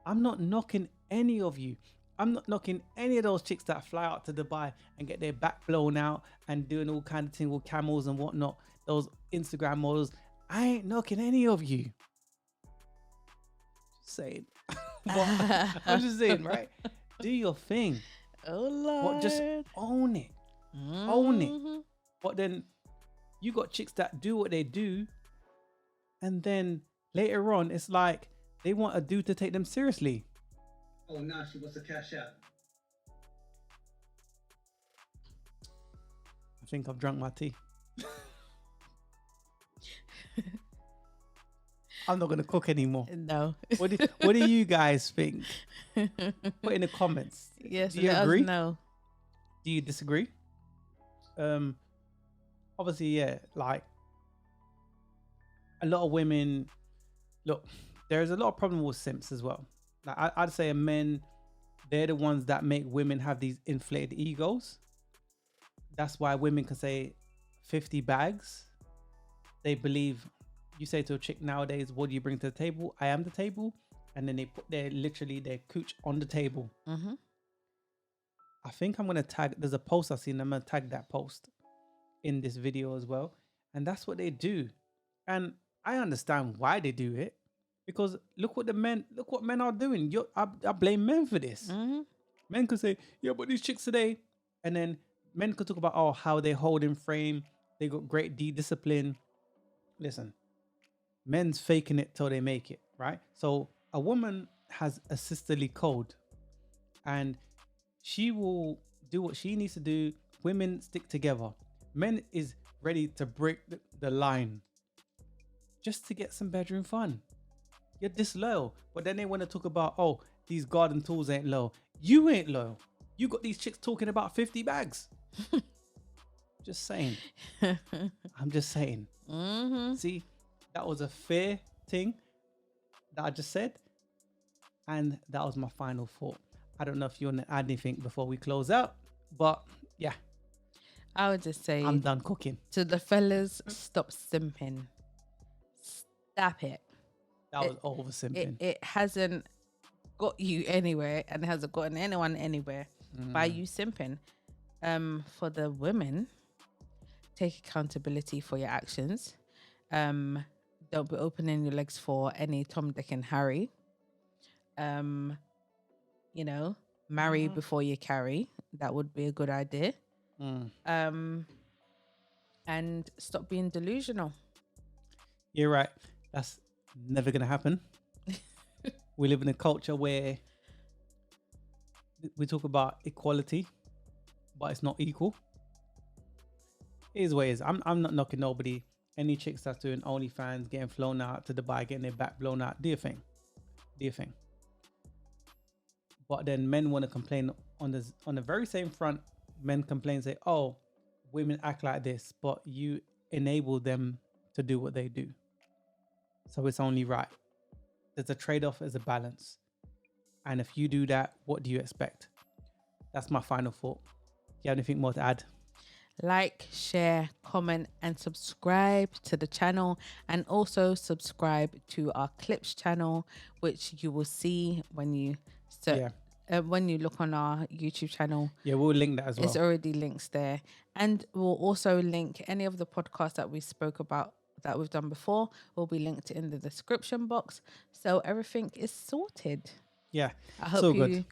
I'm not knocking any of you. I'm not knocking any of those chicks that fly out to Dubai and get their back blown out and doing all kind of things with camels and whatnot. Those Instagram models. I ain't knocking any of you. Just saying. I'm just saying, right? Do your thing. Oh Lord. What? Just own it. Own it. But then you got chicks that do what they do, and then later on, it's like they want a dude to take them seriously. Oh, now she wants to cash out. I think I've drunk my tea. I'm not going to cook anymore. No. What do you guys think? Put in the comments. Yes, do you let agree? us know. Do you disagree? Obviously, yeah, like a lot of women, look, there's a lot of problem with simps as well. Like I'd say men, they're the ones that make women have these inflated egos. That's why women can say 50 bags. They believe, you say to a chick nowadays, what do you bring to the table? I am the table. And then they put their cooch on the table. I think I'm going to tag, there's a post I've seen, I'm going to tag that post in this video as well. And that's what they do. And I understand why they do it. Because look what men are doing. I blame men for this. Men could say, yeah, but these chicks today. And then men could talk about, how they hold in frame. They got great discipline. Listen, men's faking it till they make it, right? So a woman has a sisterly code. And she will do what she needs to do. Women stick together. Men is ready to break the line just to get some bedroom fun. You're disloyal. But then they want to talk about, these garden tools ain't low. You ain't low. You got these chicks talking about 50 bags. Just saying. I'm just saying. See, that was a fair thing that I just said. And that was my final thought. I don't know if you want to add anything before we close out. But yeah. I would just say, I'm done cooking. To the fellas, stop simping. Stop it. That was over simping. It hasn't got you anywhere and it hasn't gotten anyone anywhere by you simping. For the women, take accountability for your actions. Don't be opening your legs for any Tom, Dick and Harry. Marry before you carry. That would be a good idea. And stop being delusional. You're right. That's never going to happen. We live in a culture where we talk about equality, but it's not equal. It is what it is. I'm not knocking nobody. Any chicks that's doing OnlyFans, getting flown out to Dubai, getting their back blown out, do your thing. Do your thing. But then men want to complain on the very same front. Men complain, say, women act like this, but you enable them to do what they do. So it's only right. There's a trade-off, as a balance. And if you do that, what do you expect? That's my final thought. Do you have anything more to add? Like, share, comment, and subscribe to the channel. And also subscribe to our Clips channel, which you will see when you when you look on our YouTube channel. Yeah, we'll link that as well. It's already links there. And we'll also link any of the podcasts that we spoke about that we've done before will be linked in the description box. So everything is sorted. Yeah. I hope you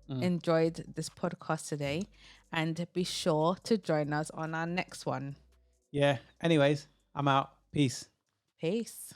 enjoyed this podcast today, and be sure to join us on our next one. Yeah. Anyways, I'm out. Peace. Peace.